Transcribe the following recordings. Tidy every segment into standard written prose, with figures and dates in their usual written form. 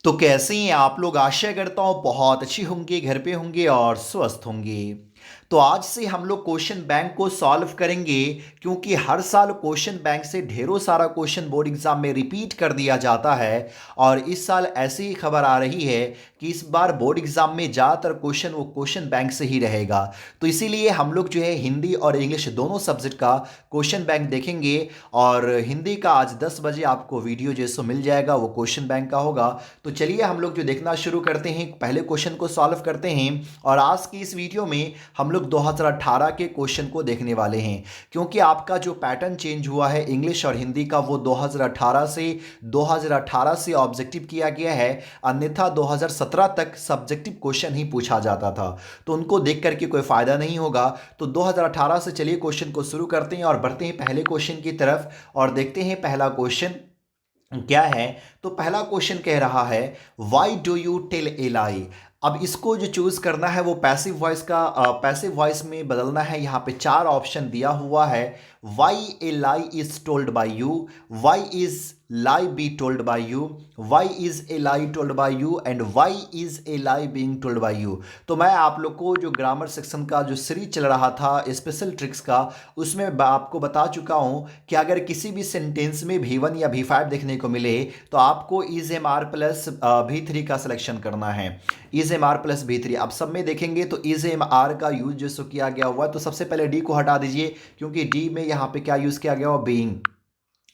तो कैसे हैं आप लोग। आशा करता हूँ बहुत अच्छी होंगे, घर पे होंगे और स्वस्थ होंगे। तो आज से हम लोग क्वेश्चन बैंक को सॉल्व करेंगे, क्योंकि हर साल क्वेश्चन बैंक से ढेरों सारा क्वेश्चन बोर्ड एग्जाम में रिपीट कर दिया जाता है। और इस साल ऐसी ही खबर आ रही है कि इस बार बोर्ड एग्जाम में ज़्यादातर क्वेश्चन वो क्वेश्चन बैंक से ही रहेगा। तो इसीलिए हम लोग जो है हिंदी और इंग्लिश दोनों सब्जेक्ट का क्वेश्चन बैंक देखेंगे। और हिंदी का आज 10 बजे आपको वीडियो जैसो मिल जाएगा, वो क्वेश्चन बैंक का होगा। तो चलिए हम लोग जो देखना शुरू करते हैं, पहले क्वेश्चन को सॉल्व करते हैं। और आज की इस वीडियो में हम लोग 2018 के क्वेश्चन को देखने वाले हैं, क्योंकि आपका जो पैटर्न चेंज हुआ है इंग्लिश और हिंदी का, वो 2018 से ऑब्जेक्टिव किया गया है। अन्यथा 2017 तक सब्जेक्टिव क्वेश्चन ही पूछा जाता था, तो उनको देख करके कोई फायदा नहीं होगा। तो 2018 से चलिए क्वेश्चन को शुरू करते हैं और बढ़ते हैं पहले क्वेश्चन की तरफ और देखते हैं पहला क्वेश्चन क्या है। तो पहला क्वेश्चन कह रहा है, why do you tell a lie. अब इसको जो चूज करना है वो पैसिव वॉइस का पैसिव वॉइस में बदलना है। यहाँ पे चार ऑप्शन दिया हुआ है। Why a lie is told by you, why is lie be told by you, why is a lie told by you and why is a lie being told by you. तो मैं आप लोग को जो grammar section का जो series चल रहा था स्पेशल ट्रिक्स का, उसमें आपको बता चुका हूं कि अगर किसी भी सेंटेंस में V1 या V5 देखने को मिले तो आपको is am are plus V3 का सिलेक्शन करना है। Is am are plus V3 आप सब में देखेंगे तो इज एम आर का यूज जो किया गया हुआ है, तो सबसे पहले डी को हटा दीजिए, क्योंकि डी में यहाँ पे क्या यूज किया गया हुआ, बीइंग।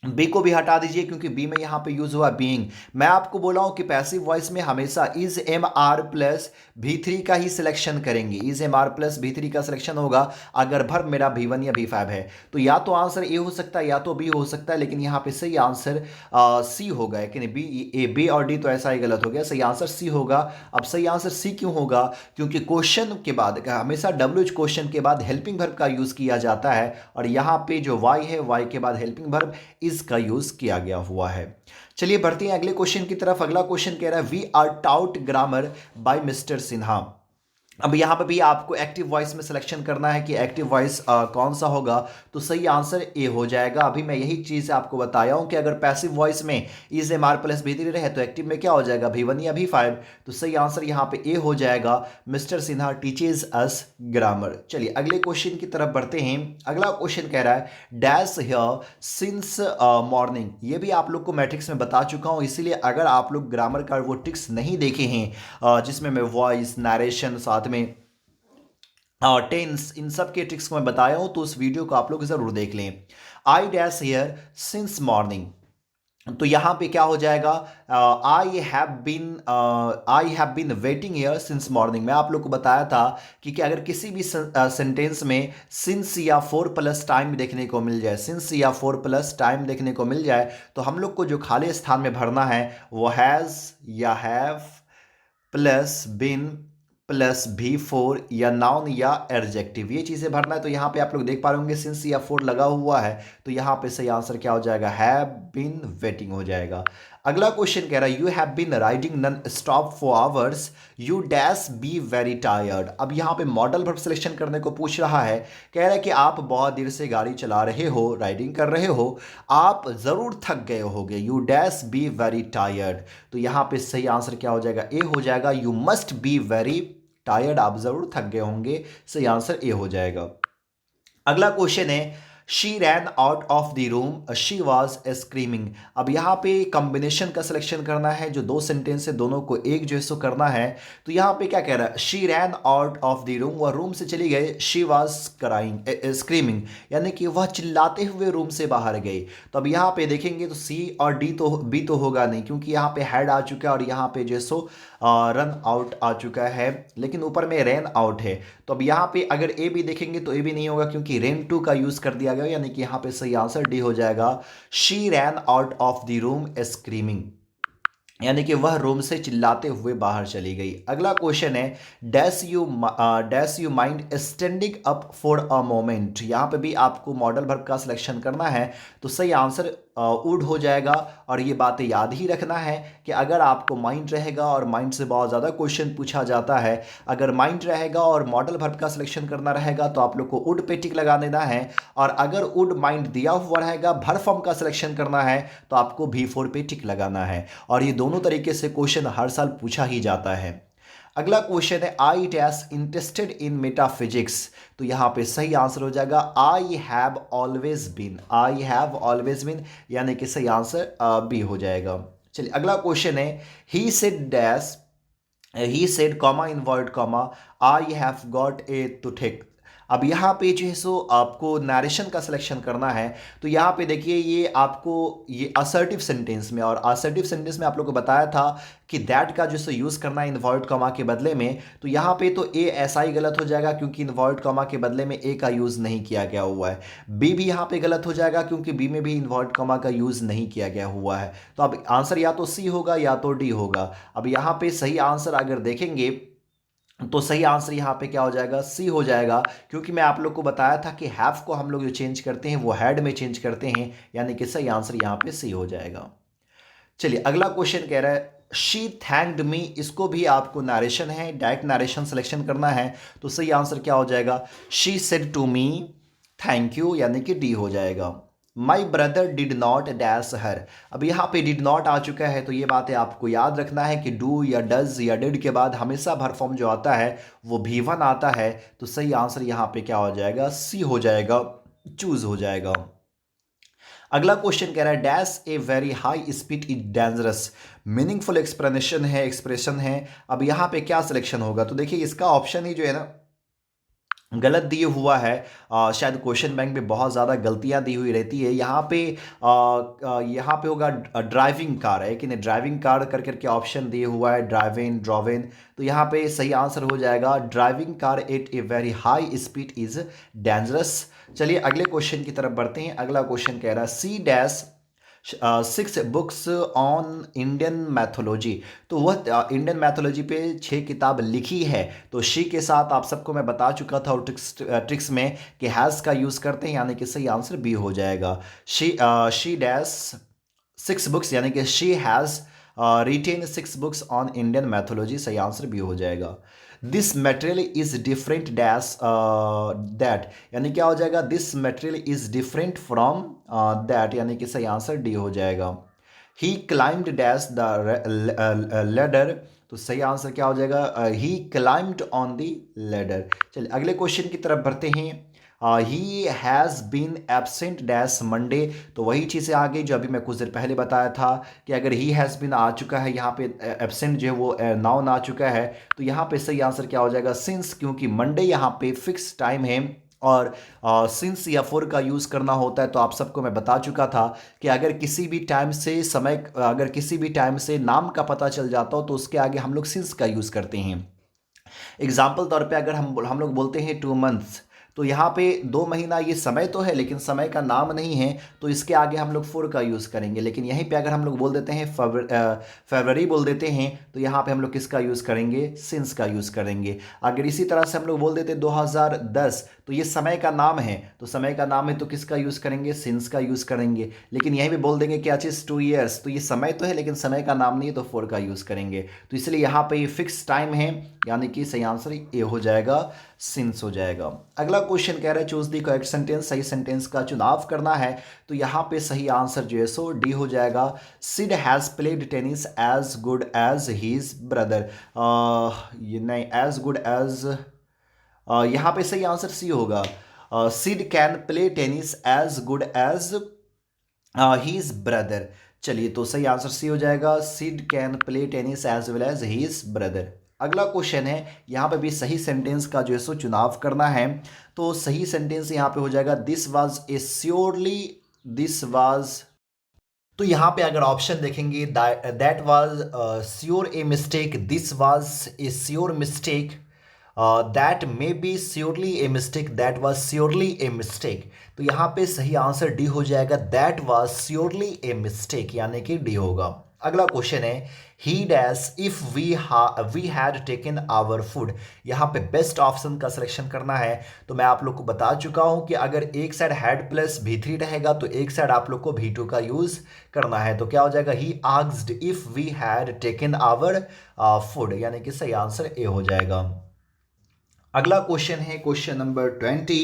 बी को भी हटा दीजिए, क्योंकि बी में यहां पे यूज हुआ बीइंग। मैं आपको बोला हूं कि पैसिव वॉइस में हमेशा is am are plus V3 का ही सिलेक्शन करेंगे। Is am are plus V3 का सिलेक्शन होगा अगर भर मेरा V1 या V5 है। तो या तो आंसर ए हो सकता है या तो बी हो सकता है, लेकिन यहां पे सही आंसर सी होगा। कि नहीं, बी और डी तो ऐसा ही गलत हो गया, सही आंसर सी होगा। अब सही आंसर सी क्यों होगा, क्योंकि क्वेश्चन के बाद हमेशा डब्ल्यू क्वेश्चन के बाद हेल्पिंग वर्ब का यूज किया जाता है, और यहाँ पे जो वाई है, वाई के बाद हेल्पिंग वर्ब इसका यूज किया गया हुआ है। चलिए बढ़ते हैं अगले क्वेश्चन की तरफ। अगला क्वेश्चन कह रहा है, we are taught grammar by mister Sinha. अब यहाँ पे भी आपको एक्टिव वॉइस में सिलेक्शन करना है कि एक्टिव वॉइस कौन सा होगा। तो सही आंसर ए हो जाएगा। अभी मैं यही चीज़ आपको बताया हूँ कि अगर पैसिव वॉइस में is am are plus V3 रहे तो एक्टिव में क्या हो जाएगा, V1 या V5। तो सही आंसर यहाँ पे ए हो जाएगा। मिस्टर सिन्हा टीचेज अस ग्रामर। चलिए अगले क्वेश्चन की तरफ बढ़ते हैं। अगला क्वेश्चन कह रहा है, डैश हियर सिंस मॉर्निंग। ये भी आप लोग को मैट्रिक्स में बता चुका हूँ, इसीलिए अगर आप लोग ग्रामर का वो ट्रिक्स नहीं देखे हैं जिसमें मैं वॉइस नरेशन साथ में टेंस इन सब के ट्रिक्स को मैं बताया हूं, तो उस वीडियो को आप लोग जरूर देख लें। I dash here since morning. तो यहां पे क्या हो जाएगा, I have been waiting here since morning. मैं आप लोग को बताया था कि अगर किसी भी सेंटेंस में सिंस या फोर प्लस टाइम देखने को मिल जाए, सिंस या फोर प्लस टाइम देखने को मिल जाए, तो हम लोग को जो खाली स्थान में भरना है वो हैज़ या have plus bin plus V4 या नाउन या एडजेक्टिव, ये चीज़ें भरना है। तो यहाँ पे आप लोग देख पा रहे होंगे सिंस या फोर लगा हुआ है, तो यहाँ पे सही आंसर क्या हो जाएगा, हैव बीन वेटिंग हो जाएगा। अगला क्वेश्चन कह रहा है, you have been riding non stop for hours, you dash be very tired. अब यहाँ पे मॉडल वर्ब सिलेक्शन करने को पूछ रहा है। कह रहा है कि आप बहुत देर से गाड़ी चला रहे हो, राइडिंग कर रहे हो, आप ज़रूर थक गए होगे, you dash be very tired. तो यहाँ पे सही आंसर क्या हो जाएगा, ए हो जाएगा। You must be very tired, आप जरूर थक गए होंगे, सही आंसर ए हो जाएगा। अगला क्वेश्चन है, she ran out of the room, she was screaming. अब यहाँ पे कॉम्बिनेशन का सिलेक्शन करना है, जो दो सेंटेंस है दोनों को एक जो है सो करना है। तो यहाँ पे क्या कह रहा है, she ran out of the room, वह रूम से चली गई, शी वॉज क्राइंग स्क्रीमिंग, यानी कि वह चिल्लाते हुए रूम से बाहर गई। तो अब यहाँ पे देखेंगे तो सी और डी तो बी तो होगा नहीं, क्योंकि यहाँ पे हैड आ चुका है और यहाँ पे जो सो रन आउट आ चुका है, लेकिन ऊपर में रैन आउट है। तो अब यहाँ पे अगर ए भी देखेंगे तो ए भी नहीं होगा, क्योंकि रेन टू का यूज कर दिया गया, यानी कि यहाँ पे सही आंसर डी हो जाएगा। She ran out of the room screaming, यानी कि वह रूम से चिल्लाते हुए बाहर चली गई। अगला क्वेश्चन है, dash you mind standing up for a moment. यहाँ पे भी आपको मॉडल वर्ब का सिलेक्शन करना है। तो सही आंसर वुड हो जाएगा। और ये बातें याद ही रखना है कि अगर आपको माइंड रहेगा और माइंड से बहुत ज़्यादा क्वेश्चन पूछा जाता है, अगर माइंड रहेगा और मॉडल वर्ब का सिलेक्शन करना रहेगा तो आप लोग को वुड पे टिक लगा देना है। और अगर वुड माइंड दिया हुआ रहेगा, वर्ब फॉर्म का सिलेक्शन करना है तो आपको V4 पे टिक लगाना है। और ये दोनों तरीके से क्वेश्चन हर साल पूछा ही जाता है। अगला क्वेश्चन है I dash interested in metaphysics. तो यहाँ पे सही आंसर हो जाएगा I have always been. I have always been यानी कि सही आंसर बी हो जाएगा। चलिए अगला क्वेश्चन है he said dash, he said comma invert comma I have got a toothache. अब यहाँ पे जो है सो आपको नरेशन का सिलेक्शन करना है। तो यहाँ पे देखिए ये आपको ये असर्टिव सेंटेंस में, और असर्टिव सेंटेंस में आप लोग को बताया था कि दैट का जो सो यूज़ करना है इनवर्ट कॉमा के बदले में। तो यहाँ पे तो ए ऐसा ही गलत हो जाएगा क्योंकि इनवर्ट कॉमा के बदले में ए का यूज़ नहीं किया गया हुआ है। बी भी यहाँ पे गलत हो जाएगा क्योंकि बी में भी इनवर्ट कॉमा का यूज़ नहीं किया गया हुआ है। तो अब आंसर या तो सी होगा या तो डी होगा। अब यहाँ पे सही आंसर अगर देखेंगे तो सही आंसर यहाँ पे क्या हो जाएगा, सी हो जाएगा। क्योंकि मैं आप लोग को बताया था कि हैव को हम लोग जो चेंज करते हैं वो हैड में चेंज करते हैं, यानी कि सही आंसर यहाँ पे सी हो जाएगा। चलिए अगला क्वेश्चन कह रहा है शी थैंक्ड मी। इसको भी आपको नरेशन है, डायरेक्ट नरेशन सिलेक्शन करना है। तो सही आंसर क्या हो जाएगा, she said to me thank you, यानी कि डी हो जाएगा। My brother did not dash her. अब यहाँ पे डिड नॉट आ चुका है तो ये बातें आपको याद रखना है कि डू या डज या डिड के बाद हमेशा वर्ब फॉर्म जो आता है वो V1 आता है। तो सही आंसर यहाँ पे क्या हो जाएगा, सी हो जाएगा, चूज हो जाएगा। अगला क्वेश्चन कह रहा है dash a very high speed is dangerous. Meaningful explanation है, एक्सप्रेशन है। अब यहाँ पे क्या सिलेक्शन होगा, तो देखिए इसका ऑप्शन ही जो है ना गलत दिए हुआ है। शायद क्वेश्चन बैंक में बहुत ज़्यादा गलतियां दी हुई रहती है। यहाँ पे होगा ड्राइविंग कार है कि नहीं, ड्राइविंग कार कर करके ऑप्शन दिए हुआ है, ड्राइविंग ड्रॉविन। तो यहाँ पे सही आंसर हो जाएगा driving car eight a very high speed is dangerous. चलिए अगले क्वेश्चन की तरफ बढ़ते हैं। अगला क्वेश्चन कह रहा है C dash 6 books on Indian mythology. तो वह इंडियन मैथोलॉजी पे 6 किताब लिखी है। तो शी के साथ आप सबको मैं बता चुका था और ट्रिक्स में कि हैज़ का यूज़ करते हैं, यानी कि सही आंसर बी हो जाएगा। शी डैश 6 बुक्स यानी कि she has written 6 books on Indian mythology, सही आंसर बी हो जाएगा। This material is different dash that, यानी क्या हो जाएगा, this material is different from that, यानी कि सही आंसर डी हो जाएगा। He climbed dash the ladder. तो सही आंसर क्या हो जाएगा, he climbed on the ladder. चलिए अगले क्वेश्चन की तरफ बढ़ते हैं। He has been absent dash Monday. तो वही चीज़ें आ गई जो अभी मैं कुछ देर पहले बताया था कि अगर ही हैज़ बीन आ चुका है, यहाँ पे एबसेंट जो है वो नाउन आ चुका है। तो यहाँ पे सही आंसर क्या हो जाएगा, सिंस, क्योंकि मंडे यहाँ पे फिक्स टाइम है और सिंस या फॉर का यूज़ करना होता है। तो आप सबको मैं बता चुका था कि अगर किसी भी टाइम से समय, अगर किसी भी टाइम से नाम का पता चल जाता हो तो उसके आगे हम लोग सिंस का यूज़ करते हैं। एग्जाम्पल तौर पे अगर हम लोग बोलते हैं 2 मंथ्स, तो यहाँ पे 2 महीना ये समय तो है लेकिन समय का नाम नहीं है, तो इसके आगे हम लोग फॉर का यूज़ करेंगे। लेकिन यहीं पे अगर हम लोग बोल देते हैं फरवरी बोल देते हैं तो यहाँ पे हम लोग किसका यूज़ करेंगे, सिंस का यूज़ करेंगे। अगर इसी तरह से हम लोग बोल देते 2010, तो ये समय का नाम है, तो समय का नाम है तो किसका यूज़ करेंगे, सिंस का यूज़ करेंगे। लेकिन यहीं पे बोल देंगे क्या चीज़ 2 ईयर्स, तो ये समय तो है लेकिन समय का नाम नहीं है तो फॉर का यूज़ करेंगे। तो इसलिए यहाँ पे ये फिक्स टाइम है, यानी कि सही आंसर ए हो जाएगा, सिंस हो जाएगा। अगला क्वेश्चन कह रहा है चूज दी करेक्ट सेंटेंस, सही सेंटेंस का चुनाव करना है। तो यहाँ पे सही आंसर जो है सो डी हो जाएगा। Sid has played tennis as good as his brother. ये नहीं, एज गुड एज, यहाँ पे सही आंसर सी होगा। Sid can play tennis as good as his brother. चलिए तो सही आंसर सी हो जाएगा, Sid can play tennis as well as his brother. अगला क्वेश्चन है, यहाँ पे भी सही सेंटेंस का जो है सो चुनाव करना है। तो सही सेंटेंस यहाँ पे हो जाएगा this was a surely, this was. तो यहाँ पे अगर ऑप्शन देखेंगे that was sure a mistake, this was a sure mistake, that may be surely a mistake, that was surely a mistake. तो यहाँ पे सही आंसर डी हो जाएगा, that was surely a mistake, यानी कि डी होगा। अगला क्वेश्चन है, he dash if we had taken our food. यहाँ पे बेस्ट ऑप्शन का सिलेक्शन करना है। तो मैं आप लोग को बता चुका हूं कि अगर एक साइड हैड प्लस V3 रहेगा तो एक साइड आप लोग को V2 का यूज करना है। तो क्या हो जाएगा, he asked if we had taken our food, यानी कि सही आंसर ए हो जाएगा। अगला क्वेश्चन है question number 20,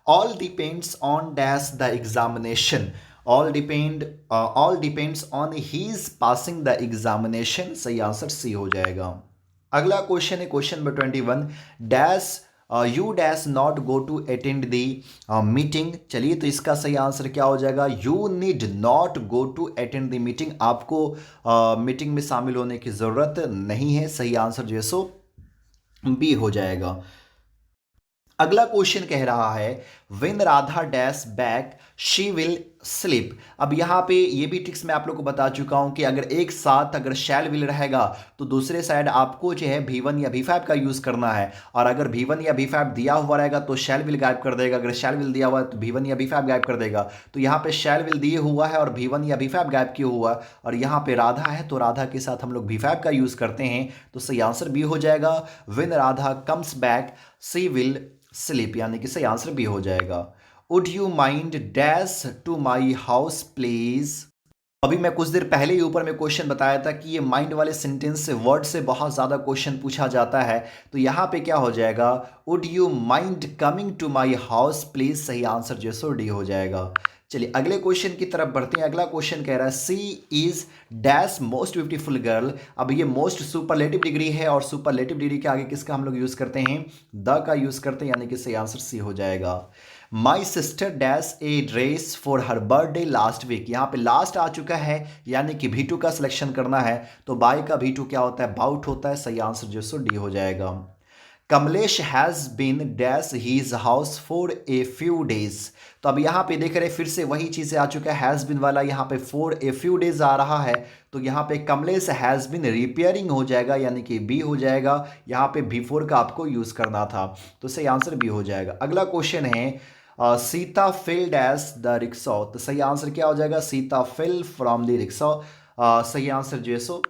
all depends on dash the examination, all depends on his passing the examination, सही आंसर सी हो जाएगा। अगला क्वेश्चन है question number 21, dash you dash not go to attend the meeting. चलिए तो इसका सही आंसर क्या हो जाएगा, you need not go to attend the meeting, आपको मीटिंग में शामिल होने की जरूरत नहीं है। सही आंसर जो है सो बी हो जाएगा। अगला क्वेश्चन कह रहा है, when Radha dash back she will sleep. अब यहाँ पे ये भी ट्रिक्स मैं आप लोग को बता चुका हूं कि अगर एक साथ अगर शैल विल रहेगा तो दूसरे साइड आपको जो है V1 या V5 का यूज करना है, और अगर V1 या V5 दिया हुआ रहेगा तो शैल विल गायब कर देगा, अगर शैल विल दिया हुआ है तो V1 या V5 गायब कर देगा। तो यहाँ पे शैल विल दिए हुआ है और V1 या V5 गायब किया हुआ, और यहाँ पे राधा है तो राधा के साथ हम लोग V5 का यूज करते हैं। तो सही आंसर बी हो जाएगा, when Radha comes back she will sleep, यानी कि सही आंसर बी हो जाएगा। Would you mind dash to my house please. अभी मैं कुछ देर पहले ही ऊपर में क्वेश्चन बताया था कि ये माइंड वाले सेंटेंस से वर्ड से बहुत ज़्यादा क्वेश्चन पूछा जाता है। तो यहाँ पे क्या हो जाएगा, would you mind coming to my house please, सही आंसर जो सो डी हो जाएगा। चलिए अगले क्वेश्चन की तरफ बढ़ते हैं। अगला क्वेश्चन कह रहा है, she is dash most beautiful girl. अब ये मोस्ट सुपरलेटिव डिग्री है और सुपरलेटिव डिग्री के आगे किसका हम लोग यूज करते हैं, द का यूज करते हैं, यानी कि सही आंसर सी हो जाएगा। My sister dash a dress for her birthday last week. यहाँ पे लास्ट आ चुका है यानी कि V2 का सिलेक्शन करना है। तो बाय का V2 क्या होता है, बाउट होता है, सही आंसर जो सो डी हो जाएगा। Kamlesh has been dash his house for a few days. तो अब यहाँ पे देख रहे फिर से वही चीजें आ चुका है, हैज बीन वाला यहाँ पे फॉर ए फ्यू डेज आ रहा है। तो यहाँ पे कमलेश हैज बीन रिपेयरिंग हो जाएगा, यानी कि बी हो जाएगा। यहाँ पे V4 का आपको यूज करना था, तो सही आंसर बी हो जाएगा। अगला क्वेश्चन है, Sita fail dash the rickshaw. तो सही आंसर क्या हो जाएगा, Sita fell from the rickshaw, सही आंसर जो है सो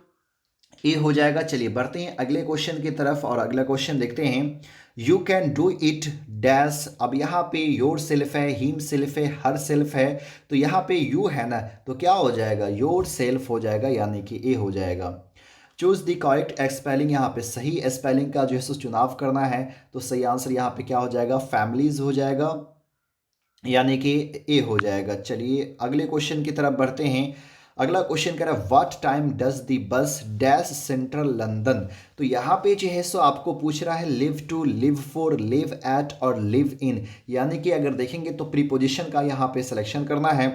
ए हो जाएगा। चलिए बढ़ते हैं अगले क्वेश्चन की तरफ और अगला क्वेश्चन देखते हैं, you can do it dash. अब यहाँ पे योर सेल्फ है, हिम सेल्फ है, हर सेल्फ है, तो यहाँ पे यू है ना, तो क्या हो जाएगा, योर सेल्फ हो जाएगा, यानी कि ए हो जाएगा। चूज द करेक्ट स्पेलिंग, यहाँ पे सही स्पेलिंग का जो है सो चुनाव करना है। तो सही आंसर यहाँ पे क्या हो जाएगा, फैमिलीज हो जाएगा, यानी कि ए हो जाएगा। चलिए अगले क्वेश्चन की तरफ बढ़ते हैं। अगला क्वेश्चन कह रहा है, व्हाट टाइम डज द बस डैश सेंट्रल लंदन। तो यहाँ पे जो है सो आपको पूछ रहा है live to, live for, live at और लिव इन, यानी कि अगर देखेंगे तो प्रीपोजिशन का यहाँ पे सिलेक्शन करना है।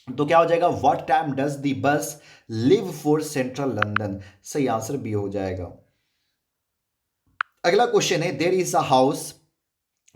तो क्या हो जाएगा, what time does the bus leave for central London, सही आंसर बी हो जाएगा। अगला क्वेश्चन है, there is a house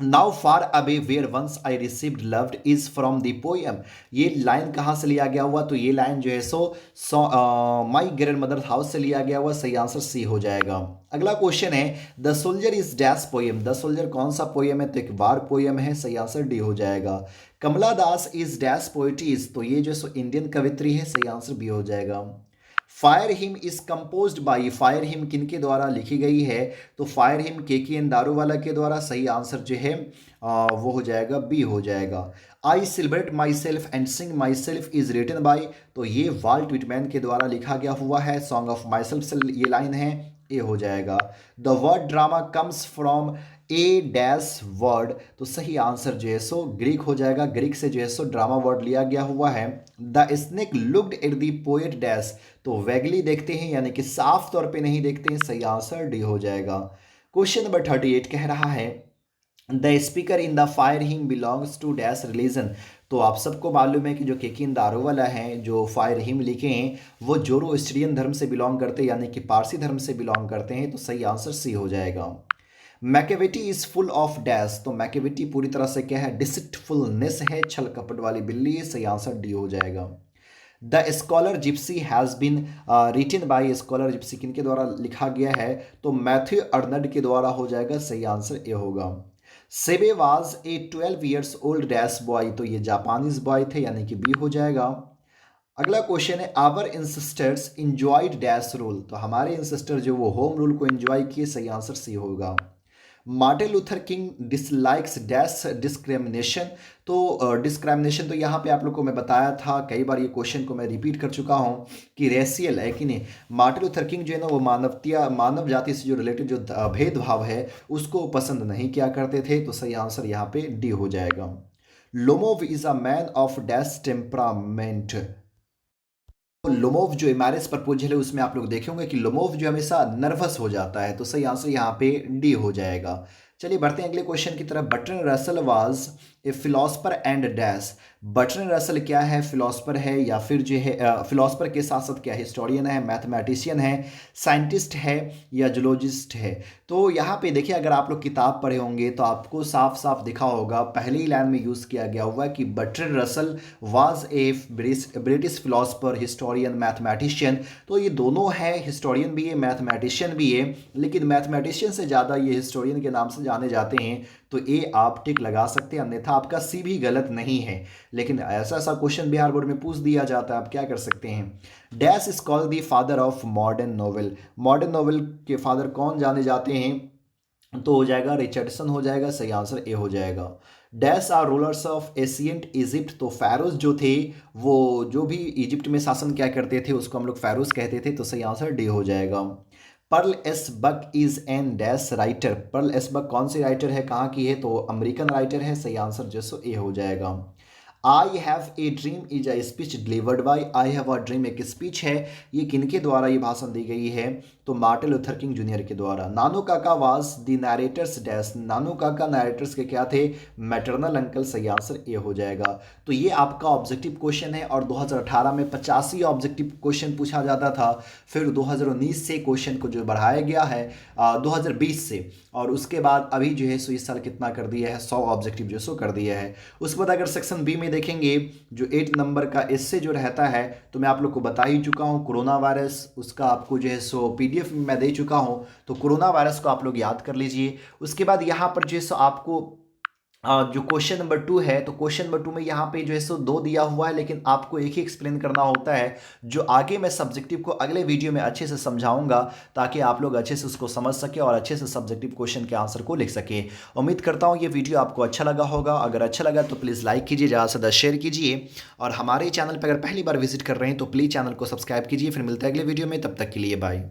now far away where once I received loved is from the poem. ये लाइन कहाँ से लिया गया हुआ, तो ये लाइन जो है सो माई ग्रैंड मदर हाउस से लिया गया हुआ, सही आंसर सी हो जाएगा। अगला क्वेश्चन है, the soldier is dash poem. The soldier कौन सा पोएम है, तो एक बार पोएम है, सही आंसर डी हो जाएगा। कमला दास इज डैश पोइट्रीज, तो ये जो सो इंडियन कवित्री है, सही आंसर बी हो जाएगा। Fire him is composed by, fire him किनके द्वारा लिखी गई है, तो फायर हिम KKN दारूवाला के द्वारा, सही आंसर जो है वो हो जाएगा बी हो जाएगा। I celebrate myself and sing myself is written by, तो ये वाल्ट विटमैन के द्वारा लिखा गया हुआ है, सॉन्ग ऑफ माई सेल्फ से ये लाइन है, ए हो जाएगा। The word drama comes from A dash word, तो सही आंसर जो है सो ग्रीक हो जाएगा, ग्रीक से जो है सो ड्रामा वर्ड लिया गया हुआ है। The snake looked at the poet dash, तो वैगली देखते हैं, यानी कि साफ तौर पे नहीं देखते हैं, सही आंसर डी हो जाएगा। क्वेश्चन नंबर 38 कह रहा है, the speaker in the fire him belongs to dash religion. तो आप सबको मालूम है कि जो KKN दारूवाला हैं, जो फायर हिम लिखे हैं, वो जोरोस्ट्रियन धर्म से बिलोंग करते हैं, यानी कि पारसी धर्म से बिलोंग करते हैं, तो सही आंसर सी हो जाएगा। Macavity is full of dash, तो मैकेविटी पूरी तरह से क्या है, डिसिटफुलनेस है, छल कपट वाली बिल्ली है, सही आंसर डी हो जाएगा। The scholar gipsy has been written by, scholar gipsy किनके द्वारा लिखा गया है, तो मैथ्यू अर्नल्ड के द्वारा हो जाएगा, सही आंसर ए होगा। सेबे was a 12 years old dash boy, तो ये जापानीज बॉय थे, यानी कि बी हो जाएगा। अगला क्वेश्चन है आवर इंसिस्टर्स इंजॉयड डैश रूल, तो हमारे इंसिस्टर जो वो होम रूल को एंजॉय किए, सही आंसर सी होगा। Martin Luther king dislikes dash discrimination, तो डिस्क्रिमिनेशन तो यहाँ पे आप लोग को मैं बताया था, कई बार ये क्वेश्चन को मैं रिपीट कर चुका हूँ कि रेशियल है कि नहीं। मार्टिन लूथर किंग जो है ना वो मानव जाति से जो रिलेटेड जो भेदभाव है उसको पसंद नहीं किया करते थे, तो सही आंसर यहाँ पे डी हो जाएगा। Lomov is a man of dash temperament, Lomov जो मैरिज प्रपोजल है उसमें आप लोग देखेंगे कि लोमोव जो हमेशा नर्वस हो जाता है, तो सही आंसर यहाँ पे डी हो जाएगा। चलिए बढ़ते हैं अगले क्वेश्चन की तरफ। Bertrand Russell was a philosopher and dash, Bertrand Russell क्या है, फिलोसफर है या फिर जो है फिलोसफर के साथ साथ क्या हिस्टोरियन है, मैथमेटिशियन है, साइंटिस्ट है या जूलॉजिस्ट है। तो यहाँ पे देखिए अगर आप लोग किताब पढ़े होंगे तो आपको साफ साफ दिखा होगा, पहले ही लाइन में यूज़ किया गया हुआ है कि Bertrand Russell was a British philosopher, historian, mathematician. तो ये दोनों है, हिस्टोरियन भी है, मैथमेटिशियन भी है, लेकिन मैथमेटिशियन से ज़्यादा ये हिस्टोरियन के नाम से जाने जाते हैं, तो ए आप टिक लगा सकते हैं, अन्यथा आपका सी भी गलत नहीं है। लेकिन ऐसा ऐसा क्वेश्चन बिहार बोर्ड में पूछ दिया जाता है, आप क्या कर सकते हैं। Dash is called the father of modern novel, modern novel के फादर कौन जाने जाते हैं, तो हो जाएगा रिचर्डसन हो जाएगा, सही आंसर ए हो जाएगा। Dash are rulers of ancient Egypt, तो फैरोज जो थे वो जो भी इजिप्ट में शासन क्या करते थे उसको हम लोग फैरोज कहते थे, तो सही आंसर डी हो जाएगा। Pearl S Buck is an dash writer, Pearl S Buck कौन सी राइटर है, कहाँ की है, तो अमेरिकन राइटर है, सही आंसर जो सो ए हो जाएगा। I have a dream is a speech delivered by, I have a dream एक स्पीच है, ये किनके द्वारा ये भाषण दी गई है, तो मार्टिन लूथर किंग जूनियर के द्वारा। नानू काका वाज द नरेटर्स डैश, नानू काका नरेटर्स के क्या थे, मैटरनल अंकल, सही आंसर ए हो जाएगा। तो ये आपका ऑब्जेक्टिव क्वेश्चन है, और 2018 में 85 ऑब्जेक्टिव क्वेश्चन पूछा जाता था, फिर 2019 से क्वेश्चन को जो बढ़ाया गया है 2020 से, और उसके बाद अभी जो है सो इस साल कितना कर दिया है, 100 ऑब्जेक्टिव जो सो कर दिया है। उसके बाद अगर सेक्शन बी में देखेंगे जो 8 नंबर का इससे जो रहता है, तो मैं आप लोग को बता ही चुका हूँ, कोरोना वायरस, उसका आपको जो है सो पीडीएफ में मैं दे चुका हूँ, तो कोरोना वायरस को आप लोग याद कर लीजिए। उसके बाद यहाँ पर जो है सो आपको जो क्वेश्चन नंबर 2 है, तो क्वेश्चन नंबर 2 में यहाँ पे जो है सो 2 दिया हुआ है, लेकिन आपको एक ही एक्सप्लेन करना होता है, जो आगे मैं सब्जेक्टिव को अगले वीडियो में अच्छे से समझाऊंगा, ताकि आप लोग अच्छे से उसको समझ सके और अच्छे से सब्जेक्टिव क्वेश्चन के आंसर को लिख सके। उम्मीद करता हूँ ये वीडियो आपको अच्छा लगा होगा, अगर अच्छा लगा तो प्लीज़ लाइक कीजिए, ज़्यादा से ज़्यादा शेयर कीजिए, और हमारे चैनल पर अगर पहली बार विजिट कर रहे हैं तो प्लीज़ चैनल को सब्सक्राइब कीजिए। फिर मिलते हैं अगले वीडियो में, तब तक के लिए बाय।